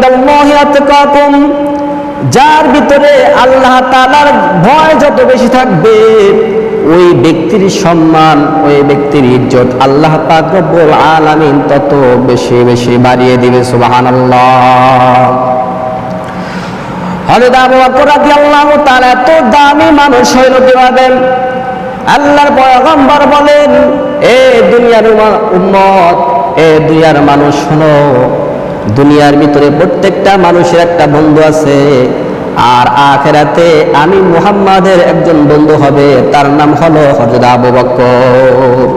ইনদাল্লাহি আতকাকুম, যার ভিতরে আল্লাহ তাআলার ভয় যত বেশি থাকবে ওই ব্যক্তির সম্মান, ওই ব্যক্তির ইজ্জত আল্লাহ পাক রব্বুল আলামিন তত বেশি বেশি বাড়িয়ে দিবে। সুবহানাল্লাহ। হযরত আবু বকর রাদিয়াল্লাহু তাআলা এত দামি মানুষ হইল কিভাবে? আল্লাহর পয়গম্বর বলেন, এ দুনিয়ার উম্মত, এ দুনিয়ার মানুষ শোনো, দুনিয়ার ভিতরে প্রত্যেকটা মানুষের একটা বন্ধু আছে, আর আখিরাতে আমি মুহাম্মাদের একজন বন্ধু হবে, তার নাম হলো হযরত আবু বকর।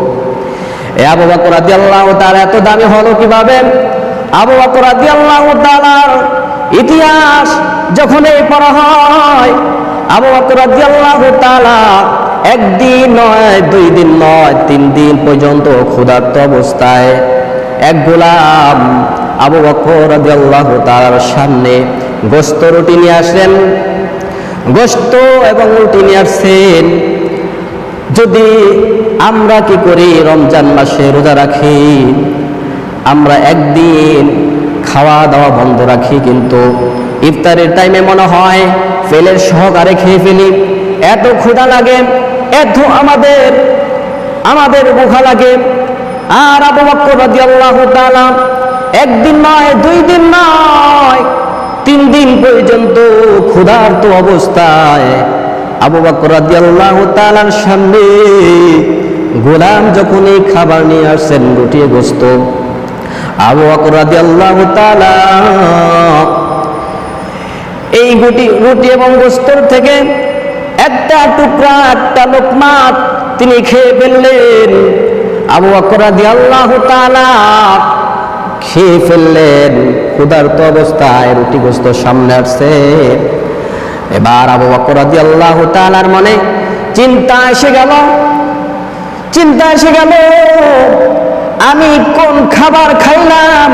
এই আবু বকর রাদিয়াল্লাহু তাআলা এত দামি হলো কিভাবে? আবু বকর রাদিয়াল্লাহু তাআলার ইতিহাস যখন এই পড়া হয়, আবু বকর রাদিয়াল্লাহু তাআলা একদিন নয়, 2 দিন নয়, 3 দিন পর্যন্ত ক্ষুধার্ত অবস্থায় এক গোলাম আবু বকর রাদিয়াল্লাহু তাআলার সামনে গোশত রুটি নিয়ে আসেন, গোশত এবং রুটি নিয়ে আসছেন। যদি আমরা কি করি, রমজান মাসে রোজা রাখি, আমরা একদিন খাওয়া দাওয়া বন্ধ রাখি, কিন্তু ইফতারের টাইমে মনে হয় ফেলের সহকারে খেয়ে ফেলি, এত ক্ষুধা লাগে, এত আমাদের ভুখা লাগে। আর আবু বকর রাদিয়াল্লাহু তাআলা একদিন নয়, 2 দিন নয়, 3 দিন পর্যন্ত ক্ষুধার্ত অবস্থায় আবু বকর রাদিয়াল্লাহু তাআলার সামনে গোলাম যখনই খাবার নিয়ে আসছেন, রুটি গোশত, আবু বকর রাদিয়াল্লাহু তাআলা এই রুটি এবং গোশত থেকে একটা টুকরা, একটা লোকমা তিনি খেয়ে ফেললেন। আবু বকর রাদিয়াল্লাহু তাআলা খেয়ে ফেললেন, ক্ষুধার্ত অবস্থায় রুটি গোশত সামনে আসছে। এবার আবু বকর রাদিয়াল্লাহু তাআলার মনে চিন্তা এসে গেল, আমি কোন খাবার খাইলাম?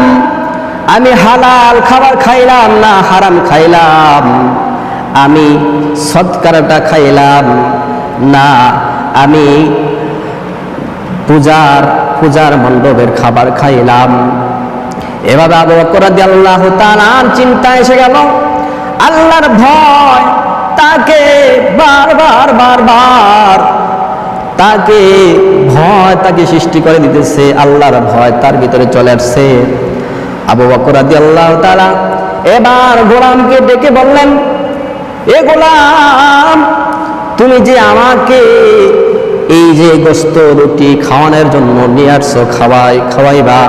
আমি হালাল খাবার খাইলাম না হারাম খাইলাম? আমি সদকাটা খাইলাম না আমি পূজার মণ্ডপের খাবার খাইলাম? এভাবে আবু বকর রাদিয়াল্লাহু তাআলার চিন্তা এসে গেল। আল্লাহর ভয় তাকে বারবার তাকে সৃষ্টি করে দিতেছে, আল্লাহর ভয় তার ভিতরে চলে আসছে। আবু বকর রাদিয়াল্লাহু তাআলা এবার গোলামকে ডেকে বললেন, এ গোলাম, তুমি যে আমাকে এই যে গোশত রুটি খাওয়ানোর জন্য নিয়ে আসছো, খাওয়াইবা,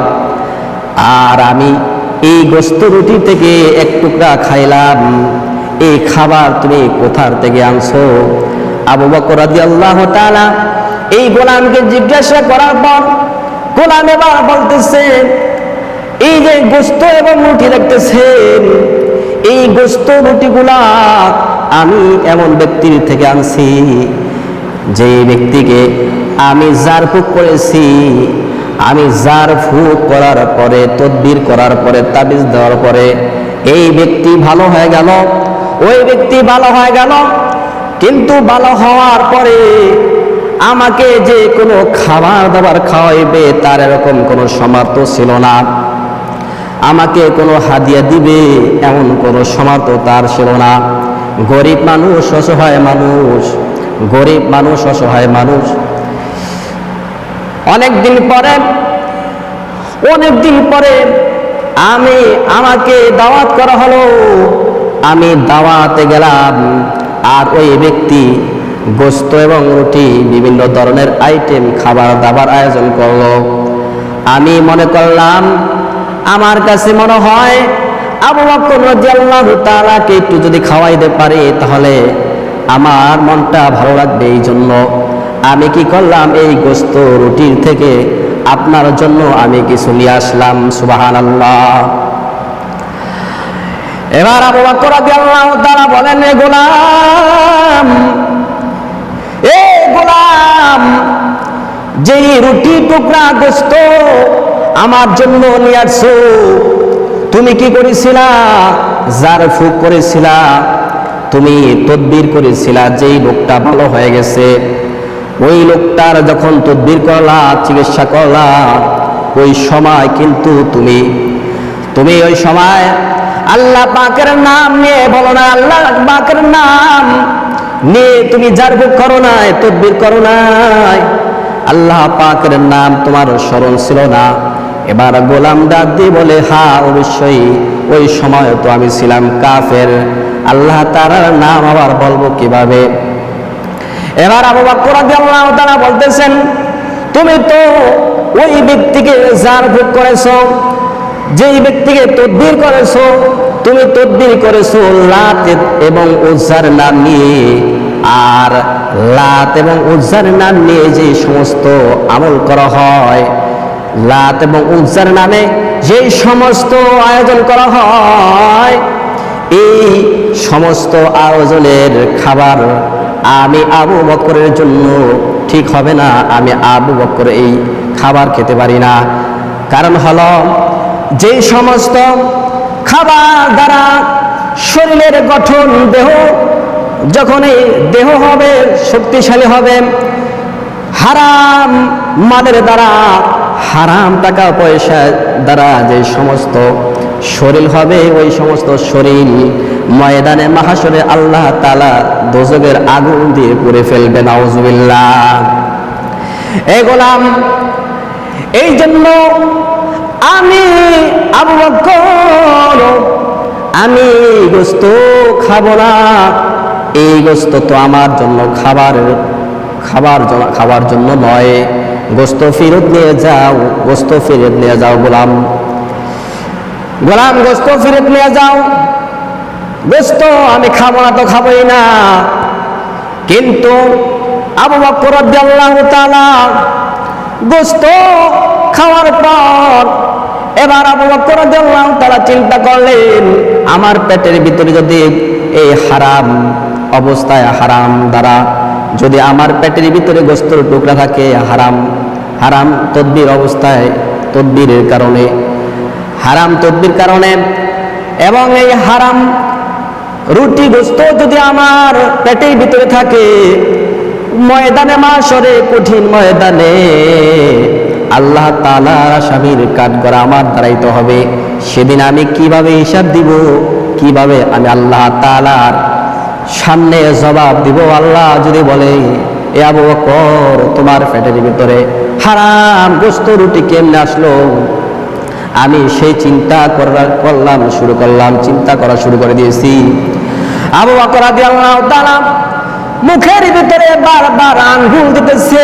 আর আমি এই গোশত রুটি থেকে এক টুকরা খাইলাম, এই খাবার তুমি কোথার থেকে আনছো? আবু বকর রাদিয়াল্লাহু তাআলা এই গোলামকে জিজ্ঞাসা করার পর গোলাম এবার বলতেছে, এই যে গোশত এবং রুটি দেখতেছেন, এই গোশত রুটিগুলা আমি এমন ব্যক্তির থেকে আনছি যে ব্যক্তিকে আমি জারফুক করেছি। আমি জারফুক করার পরে, তদবির করার পরে, তাবিজ দেওয়ার পরে এই ব্যক্তি ভালো হয়ে গেল, ওই ব্যক্তি ভালো হয়ে গেল। কিন্তু ভালো হওয়ার পরে আমাকে যে কোনো খাবার দাবার খাওয়াইবে তার এরকম কোনো সামর্থ্য ছিল না, আমাকে কোনো হাদিয়া দিবে এমন কোনো সামর্থ্য তার ছিল না। গরিব মানুষ, অসহায় মানুষ। অনেক দিন পরে আমাকে দাওয়াত করা হলো, আমি দাওয়াতে গেলাম, আর ওই ব্যক্তি গোশত এবং রুটি বিভিন্ন ধরনের আইটেম খাবার দাবার আয়োজন করলো। আমি মনে করলাম, আমার কাছে মনে হয় আবু বকর রাদিয়াল্লাহু তাআলাকে একটু যদি খাওয়াইতে পারি তাহলে আমার মনটা ভালো লাগবে। এই জন্য আমি কি করলাম, এই গোশত রুটির থেকে আপনার জন্য আমি কিছু নিয়ে আসলাম। সুবহানাল্লাহ। এবার আবু বকর রাদিয়াল্লাহু তাআলা বলেন, এ গোলাম, যেই রুটি টুকরা গোশত আমার জন্য নিয়ে আসছো, তুমি কি করেছিলা? জারফুক করেছিলা, তুমি তদবির করেছিলা। যেই লোকটা ভালো হয়ে গেছে, ওই লোকটার যখন তদবির করলা, চিকিৎসা করলা, ওই সময় কিন্তু তুমি ওই সময় আল্লাহ পাকের নাম নিয়ে বলো না, আল্লাহ পাকের নাম নিয়ে তুমি জারফুক করো নাই, তদবির করো নাই, আল্লাহ পাকের নাম তোমার স্মরণ ছিল না। এবার গোলাম ডাক দিয়ে বলে, হ্যাঁ অবশ্যই, ওই সময় তো আমি ছিলাম কাফের, আল্লাহ তাআলার নাম আবার বলবো কিভাবে? এবার আবু বকর রাদিয়াল্লাহু তাআলা বলতেছেন, তুমি তো ওই ব্যক্তিকে জারফুক করেছো, যেই ব্যক্তিকে তদবির করেছো, তুমি তদবির করেছো লাত এবং উজ্জার নাম নিয়ে। আর লাত এবং উজ্জার নাম নিয়ে যে সমস্ত আমল করা হয়, লাত এবং উজ্জার নামে যেই সমস্ত আয়োজন করা হয়, এই সমস্ত আয়োজনের খাবার আমি আবু বকরের জন্য ঠিক হবে না, আমি আবু বকর এই খাবার খেতে পারি না। কারণ হলো, যেই সমস্ত খাবার দ্বারা শরীরের গঠন, দেহ যখন এই দেহ হবে শক্তিশালী হবে, হারাম মালের দ্বারা, হারাম টাকা পয়সা দ্বারা যে সমস্ত শরীর হবে, ওই সমস্ত শরীর ময়দানে মাহশরে আল্লাহ তাআলা দোজখের আগুন দিয়ে পুড়ে ফেলবে, নাউজুবিল্লাহ। এই গোলাম, এই জন্য আমি আবু বকর আমি গোশত খাবো না। এই গোশত তো আমার জন্য খাবার জন্য নয়, গোশত ফেরত নিয়ে যাও, গোশত ফেরত নিয়ে যাও গোলাম, গোলাম গোশত ফেরত নিয়ে যাও, গোশত আমি খাবো না তো খাবোই না। কিন্তু আবু বকর রাদিয়াল্লাহু তাআলা গোশত খাওয়ার পর এবার আবু বকর রাদিয়াল্লাহু তাআলা চিন্তা করলেন, আমার পেটের ভিতরে যদি এই হারাম অবস্থায়, হারাম দ্বারা যদি আমার পেটের ভিতরে গোশতের টুকরা থাকে, হারাম তদবির অবস্থায়, তদবিরের কারণে, হারাম তদবির কারণে, এবং এই হারাম রুটি গোশত যদি আমার পেটের ভিতরে থাকে, ময়দানে মাহশরে, কঠিন ময়দানে আল্লাহ তাআলার আসামির কাঠগড়া আমার দাঁড়াইতে হবে। সেদিন আমি কিভাবে হিসাব দিব, কিভাবে আমি আল্লাহ তাআলার সামনে জবাব দিব? আল্লাহ যদি বলে, এ আবু বকর, তোমার পেটের ভিতরে হারাম গোশত রুটি কেমনে আসলো? আমি সেই চিন্তা করা শুরু করে দিয়েছি। আবু বকর রাদিয়াল্লাহু তাআলা মুখের ভিতরে বারবার আঙ্গুল দিতেছে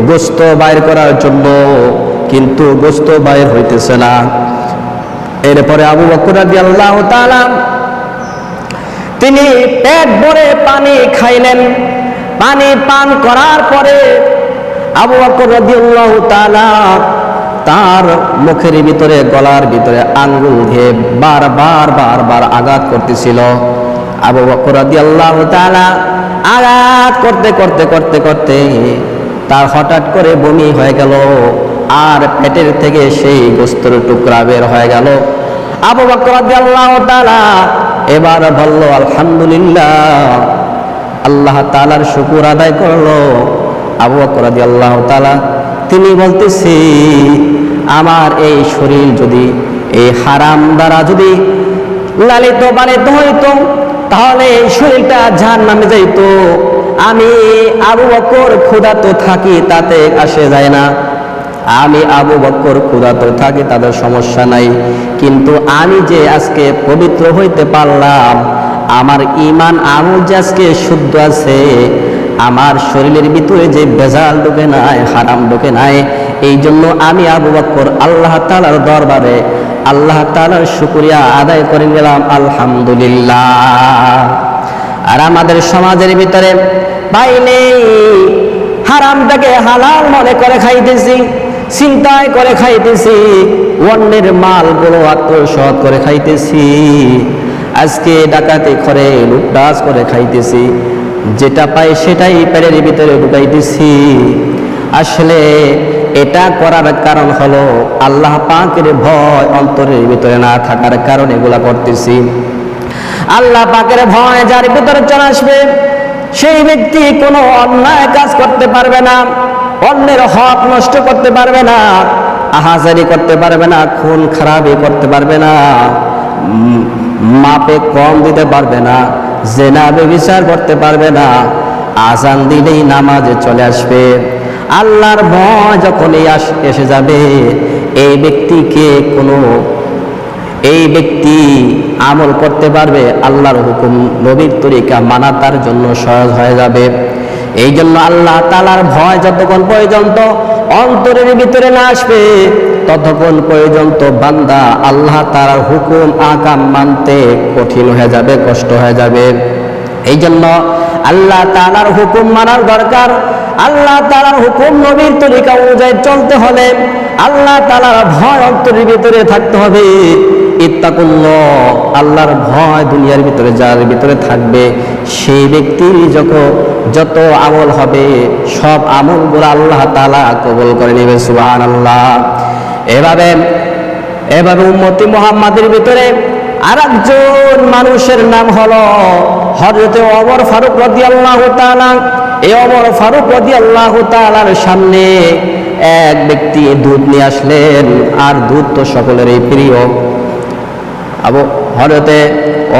গোশত বাইর করার জন্য, কিন্তু গোশত বাইর হইতেছে না। এরপরে আবু বকর রাদিয়াল্লাহু তাআলা তিনি পেট ভরে পানি খাইলেন। পানি পান করার পরে আবু বকর রাদিয়াল্লাহু তাআলা তার মুখের ভিতরে, গলার ভিতরে আঙ্গুল দিয়ে বারবার আঘাত করতেছিল। আবু বকর রাদিয়াল্লাহু তাআলা আঘাত করতে তার হঠাৎ করে বমি হয়ে গেল, আর পেটের থেকে সেই গোশতের টুকরা বের হয়ে গেল। আবু বকর রাদিয়াল্লাহু তাআলা এবার বলল, আলহামদুলিল্লাহ, আল্লাহ তাআলার শুকর আদায় করলো। আবু বকর রাদিয়াল্লাহু তাআলা তিনি বলতেছি, আমার এই শরীর যদি এই হারাম দ্বারা যদি লালিত পালিত হইতো, তাহলে এই শরীরটা জাহান্নামে যাইতো। আমি আবু বকর ক্ষুধার্ত থাকি, তাতে আসে যায় না। আমি আবু বকর ক্ষুধার্ত থাকি, তাদের সমস্যা নাই। কিন্তু আমি যে আজকে পবিত্র হইতে পারলাম, আমার ঈমান আমল যে আজকে শুদ্ধ আছে, আমার শরীরের ভিতরে যে বেজাল ঢোকে নাই, হারাম ঢোকে নাই, এই জন্য আমি আবু বকর আল্লাহ তাআলার দরবারে আল্লাহ তাআলার শুকরিয়া আদায় করে নিলাম, আলহামদুলিল্লাহ। আর আমাদের সমাজের ভিতরে পাইলে হারামটাকে হালাল মনে করে খাইতেছি, চিন্তায় করে খাইতেছি, অন্যের মালগুলো আত্মসাৎ করে খাইতেছি, আজকে ডাকাতি করে লুটপাট করে খাইতেছি, যেটা পাই সেটাই পেটের ভিতরে ঢুকাইতেছি। আসলে এটা করার কারণ হলো আল্লাহ পাকের ভয় অন্তরের ভিতরে না থাকার কারণে এগুলা করতেছি। আল্লাহ পাকের ভয় যার ভিতরে চলে আসবে, সেই ব্যক্তি কোনো অন্যায় কাজ করতে পারবে না, অন্যের হক নষ্ট করতে পারবে না, আহাজারি করতে পারবে না, খুন খারাপি করতে পারবে না, মাপে কম দিতে পারবে না, জেনা ব্যভিচার করতে পারবে না, আজান দিলেই নামাজে চলে আসবে। আল্লাহর ভয় যখনই এসে যাবে, এই ব্যক্তি আমল করতে পারবে, আল্লাহর হুকুম নবীর তরিকা মানা তার জন্য সহজ হয়ে যাবে। এই জন্য আল্লাহ তাআলার ভয় যতক্ষণ পর্যন্ত অন্তরের ভিতরে না আসবে, ততক্ষণ পর্যন্ত বান্দা আল্লাহ তাআলার হুকুম আকাম মানতে কঠিন হয়ে যাবে, কষ্ট হয়ে যাবে। এই জন্য আল্লাহ তাআলার হুকুম মানার দরকার। আল্লাহ তাআলার হুকুম নবীর তরিকা অনুযায়ী চলতে হলে আল্লাহ তাআলার ভয় অন্তরের ভিতরে থাকতে হবে। ইত্তাকুল্লাহ, আল্লাহর ভয় দুনিয়ার ভিতরে যার ভিতরে থাকবে, সেই ব্যক্তির যত আমল হবে সব আমলগুলো আল্লাহ তাআলা কবুল করে নেবে। সুবহানাল্লাহ। এভাবে উম্মতি মুহাম্মাদের ভিতরে আরেকজন মানুষের নাম হলো হযরতে ওমর ফারুক রাদিয়াল্লাহু তাআলা। এই ওমর ফারুক রাদিয়াল্লাহু তাআলার সামনে এক ব্যক্তি দুধ নিয়ে আসলেন, আর দুধ তো সকলেরই প্রিয়। হযরতে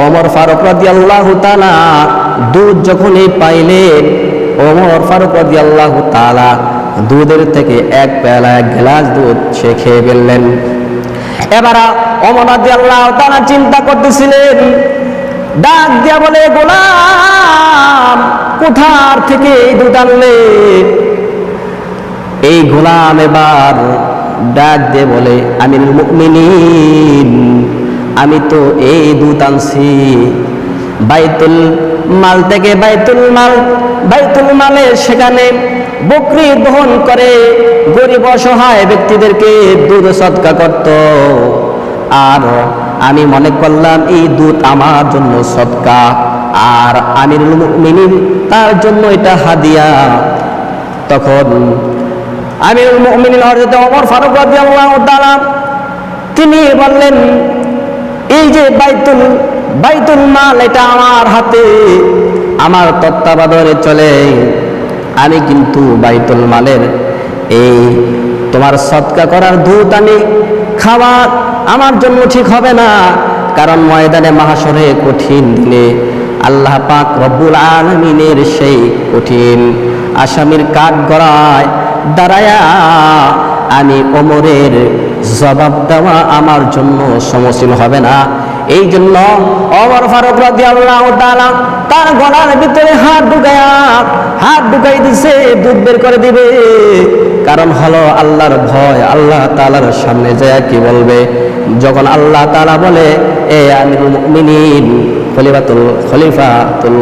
ওমর ফারুক রাদিয়াল্লাহু তাআলা দুধ যখনই পাইলেন, ওমর ফারুক রাদিয়াল্লাহু তাআলা দুধের থেকে এক পেয়ালা, এক গ্লাস দুধ সে খেয়ে ফেললেন। এবার ওমর রাদিয়াল্লাহু তাআলা চিন্তা করতেছিলেন, ডাক দিয়া বলে, গোলাম কোথার থেকে এই দুধ আনলে? এই গোলাম এবার ডাক দিয়ে বলে, আমিরুল মুমিনিন, আমি তো এই দুধ আনছি বাইতুল মাল থেকে। বাইতুল মালে সেখানে বকরি দহন করে গরিব অসহায় ব্যক্তিদেরকে দুধ সদকা করত, আর আমি মনে করলাম এই দুধ আমার জন্য সদকা, আর আমিরুল মুমিনিন তার জন্য এটা হাদিয়া। তখন আমিরুল মুমিনিন হযরত ওমর ফারুক রাদিয়াল্লাহু তাআলা তিনি বললেন, এই যে বাইতুল মাল এটা আমার হাতে, আমার তত্ত্বাবধানে চলে, আমি কিন্তু বাইতুল মালের এই তোমার সদকা করার দুধ আমি খাওয়া আমার জন্য ঠিক হবে না। কারণ ময়দানে মাহশরে কঠিন দিনে আল্লাহ পাক রব্বুল আলামিনের সেই কঠিন আসামির কাঠগড়ায় দাঁড়ায়া আমি ওমরের জবাব দেওয়া আমার জন্য সমসীন হবে না। এই জন্য ওমর ফারুক রাদিয়াল্লাহু তাআলা তার গলার ভিতরে হাত ঢুকাই দিছে, দুধ বের করে দিবে। কারণ হলো আল্লাহর ভয়। আল্লাহ তাআলার সামনে যায় কি বলবে? যখন আল্লাহ তাআলা বলে, এ আমিরুল মুমিনিন খলিফাতুল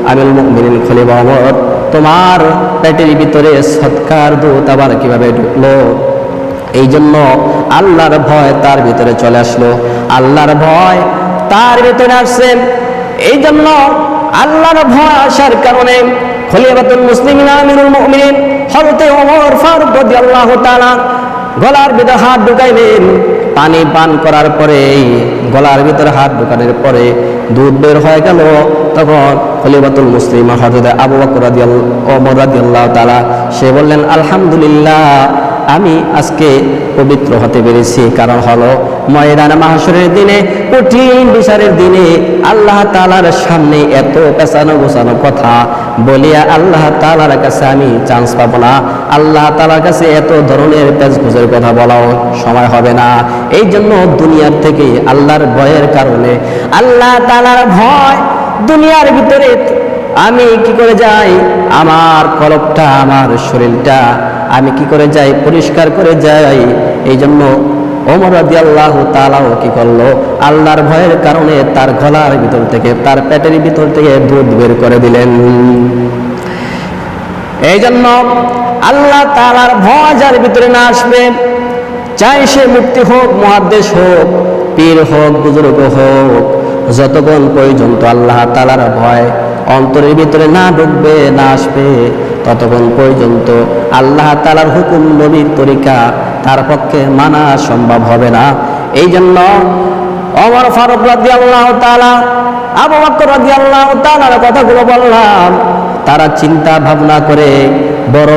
আমিরুল মুমিনিন খলিফা ওমর, তোমার পেটের ভিতরে সদকার দুধ আবার কিভাবে ঢুকলো? এই জন্য আল্লাহর ভয় তার ভিতরে চলে আসলো। আল্লাহর ভয় তার ভিতরে আসছেন। এই জন্য আল্লাহর ভয় আসার কারণে খলিফাতুল মুসলিমিন আমিরুল মুমিনিন হযরত ওমর ফারুক রাদিয়াল্লাহু তাআলা গলার ভিতরে হাত ঢুকাইলেন। পানি পান করার পরে, গলার ভিতরে হাত ঢুকানোর পরে দুধ বের হয়ে গেল। তখন খলিফাতুল মুসলিম হযরত আবু বকর ওমর রাদিয়াল্লাহু তাআলা সে বললেন, আলহামদুলিল্লাহ, আমি আজকে পবিত্র হতে পেরেছি। কারণ হলো ময়দানে মাহশরের দিনে, কঠিন বিচারের দিনে আল্লাহ তাআলার সামনে এত পেছানো গোছানো কথা বলিয়া আল্লাহ তাআলার কাছে আমি চান্স পাবো না। আল্লাহ তাআলার কাছে এত ধরনের পেছগুজের কথা বলাও সময় হবে না। এই জন্য দুনিয়ার থেকে আল্লাহর ভয়ের কারণে, আল্লাহ তাআলার ভয় দুনিয়ার ভিতরে আমি কি করে যাই, আমার কলবটা, আমার শরীরটা আমি কি করে যাই, পরিষ্কার করে যাই। এই জন্য ওমর রাদিয়াল্লাহু তাআলাও কি করলো, আল্লাহর ভয়ের কারণে তার গলার ভিতর থেকে, তার পেটের ভিতর থেকে দুধ বের করে দিলেন। এই জন্য আল্লাহ তাআলার ভয় যার ভিতরে না আসবে, চাই সে মুফতি হোক, মুহাদ্দিস হোক, পীর হোক, বুজুর্গ হোক, যতক্ষণ পর্যন্ত আল্লাহ তাআলার ভয় অন্তরের ভিতরে না ঢুকবে, না আসবে, ততক্ষণ পর্যন্ত আল্লাহ তাআলার হুকুম, নবীর তরিকা তার পক্ষে মানা সম্ভব হবে না। এই জন্য ওমর ফারুক রাদিয়াল্লাহু তাআলা, আবু বকর রাদিয়াল্লাহু তাআলার কথাগুলো বললাম, তারা চিন্তা ভাবনা করে বড়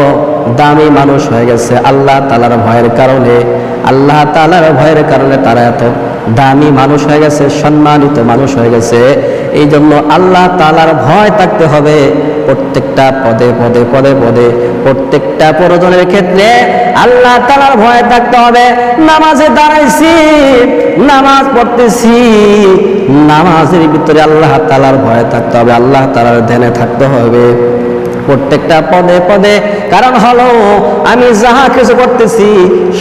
দামি মানুষ হয়ে গেছে আল্লাহ তাআলার ভয়ের কারণে। আল্লাহ তাআলার ভয়ের কারণে তারা এত দামি মানুষ হয়ে গেছে, সম্মানিত মানুষ হয়ে গেছে। এই জন্য আল্লাহ তাআলার ভয় থাকতে হবে প্রত্যেকটা পদে পদে পদে পদে, প্রত্যেকটা প্রয়োজনের ক্ষেত্রে আল্লাহ তাআলার ভয় থাকতে হবে। নামাজে দাঁড়াইছি, নামাজ পড়তেছি, নামাজের ভিতরে আল্লাহ তাআলার ভয় থাকতে হবে, আল্লাহ তাআলার ধ্যানে থাকতে হবে প্রত্যেকটা পদে পদে। কারণ হলো আমি যাহা কিছু করতেছি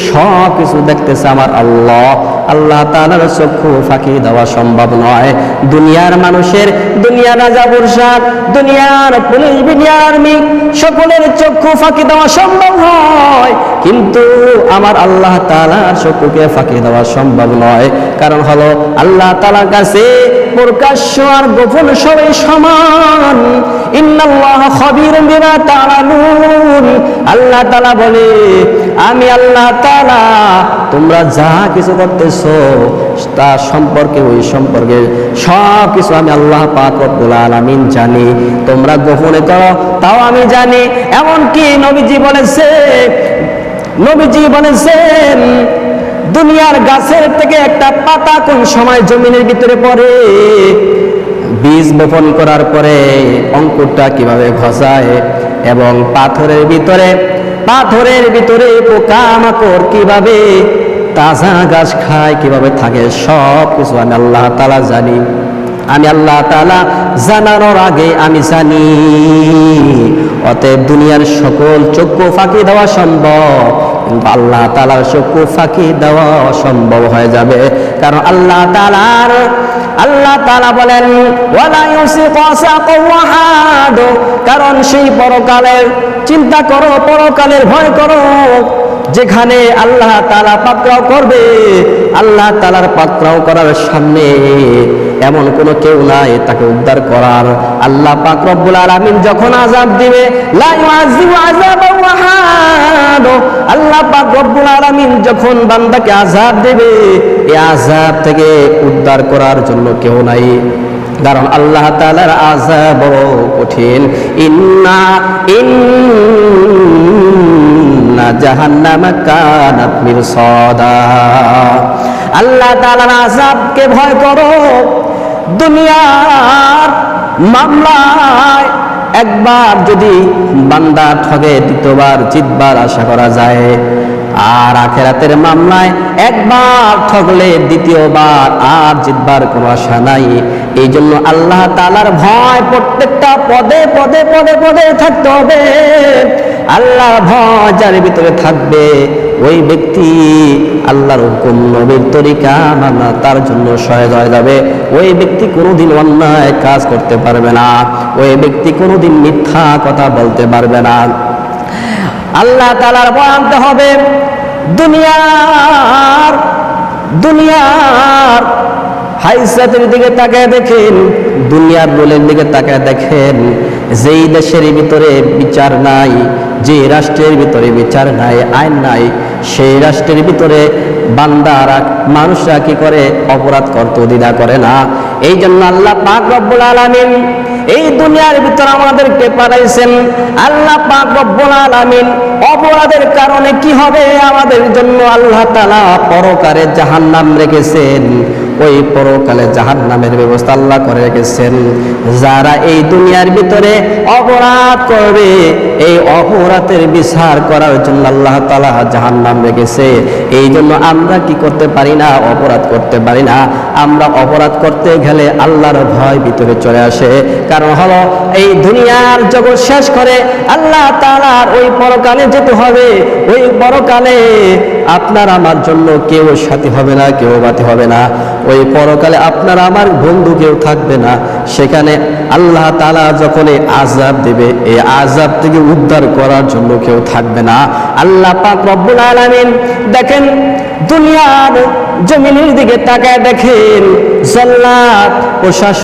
সব কিছু দেখতেছে আমার আল্লাহ। আল্লাহ তাআলার চক্ষু ফাঁকি দেওয়া সম্ভব নয়। দুনিয়ার মানুষের, দুনিয়ার রাজা বর্ষার, দুনিয়ার পুলিশ, দুনিয়ার আর্মি সকলের চক্ষু ফাঁকি দেওয়া সম্ভব হয়, কিন্তু আমার আল্লাহ তাআলার চক্ষুকে ফাঁকি দেওয়া সম্ভব নয়। কারণ হলো আল্লাহ তাআলার কাছে প্রকাশ্য আর গোপন সবই সমান। ইন্নাল্লাহা খাবীরুম বিমা তা'মালুন। আল্লাহ তাআলা বলে আমি আল্লাহ তাআলা তোমরা যা কিছু করতেছো তা সম্পর্কে, ওই সম্পর্কে সব কিছু আমি আল্লাহ পাক রব্বুল আলামিন জানি। তোমরা গোপনে করো তাও আমি জানি। এমনকি নবীজি বলেছেন দুনিয়ার গাছের থেকে একটা পাতা কোন সময় জমিনের ভিতরে পড়ে, বীজ বপন করার পরে অঙ্কুরটা কিভাবে খসায়, এবং পাথরের ভিতরে পোকামাকড় কিভাবে তাজা গাছ খায়, কিভাবে থাকে, সব কিছু আমি আল্লাহ তাআলা জানি। আমি আল্লাহ তাআলা জানানোর আগে আমি জানি। অতএব দুনিয়ার সকল চক্ষু ফাঁকি দেওয়া সম্ভব, কিন্তু আল্লাহ তাআলার চক্ষু ফাঁকি দেওয়া অসম্ভব হয়ে যাবে। কারণ আল্লাহ তাআলা বলেন ওয়ালা ইউসিকু ওয়াসাকাহু আহাদ। কারণ সেই পরকালের চিন্তা করো, পরকালের ভয় করো, যেখানে আল্লাহ তাআলা পাকড়াও করবে। আল্লাহ তাআলার পাকড়াও করার সামনে এমন কোনো কেউ নাই তাকে উদ্ধার করার। আল্লাহ পাক রব্বুল আলামিন যখন আযাব দিবে, লা ইউআযিবু আযাবাহু আহাদ। আল্লাহ পাক রব্বুল আলামিন যখন বান্দাকে আযাব দেবে, এই আযাব থেকে উদ্ধার করার জন্য কেউ নাই। কারণ আল্লাহ তাআলার আযাব বড় কঠিন। ইন্না জাহান্নামা কানাত মিরসাদা। আল্লাহ তাআলার আযাবকে ভয় করো। দুনিয়ার মামলায় একবার যদি বান্দা ঠগে, দ্বিতীয়বার জিতবার আশা করা যায়। আর আখিরাতের মামলায় একবার ঠগলে দ্বিতীয়বার আর জিতবার কোনো আশা নাই। এই জন্য আল্লাহ তাআলার ভয় প্রত্যেকটা পদে পদে পদে পদে থাকতে হবে। আল্লাহর ভয় যার ভিতরে থাকবে, ওই ব্যক্তি আল্লাহর হুকুম, নবীর তরিকা মানা তার জন্য সহজ হয়ে যাবে। ওই ব্যক্তি কোনোদিন অন্যায় কাজ করতে পারবে না, ওই ব্যক্তি কোনোদিন মিথ্যা কথা বলতে পারবে না। আল্লাহ তাআলার ভয় আনতে হবে। দুনিয়ার হাইসাতের দিকে তাকায় দেখেন, দুনিয়ার রোলের দিকে তাকায় দেখেন। যেই দেশের ভিতরে বিচার নাই, যে রাষ্ট্রের ভিতরে বিচার নাই, আইন নাই, সেই রাষ্ট্রের ভিতরে বান্দারা, মানুষরা কি করে অপরাধ করতে দ্বিধা করে না। এই জন্য আল্লাহ পাক রব্বুল আলামিন এই দুনিয়ার ভিতরে আমাদেরকে পাঠাইছেন। আল্লাহ পাক রব্বুল আলামিন অপরাধের কারণে কি হবে আমাদের জন্য আল্লাহ তাআলা পরকালে জাহান্নাম রেখেছেন। ওই পরকালে জাহান্নামের ব্যবস্থা আল্লাহ করে রেখেছেন। যারা এই দুনিয়ার ভিতরে অপরাধ করবে, এই অপরাধের বিচার করার জন্য আল্লাহ তাআলা জাহান্নাম রেখেছে। এই জন্য আমরা কি করতে পারি না? অপরাধ করতে পারি না। আমরা অপরাধ করতে গেলে আল্লাহর ভয় ভিতরে চলে আসে। কারণ হলো এই দুনিয়ার জগৎ শেষ করে আল্লাহ তাআলার ওই পরকালে যেতে হবে। ওই পরকালে আপনার আমার জন্য কেউ সাথী হবে না, কেউ বাতি হবে না। ওই পরকালে আপনার আমার বন্ধু কেউ থাকবে না। সেখানে আল্লাহ তাআলা যখন এই আযাব দেবে, এই আযাব থেকে উদ্ধার করার জন্য কেউ থাকবে না। আল্লাহ পাক রব্বুল আলামিন দেখেন, দুনিয়ার জমিনের দিকে তাকায় দেখেন, জান্নাত প্রশাসন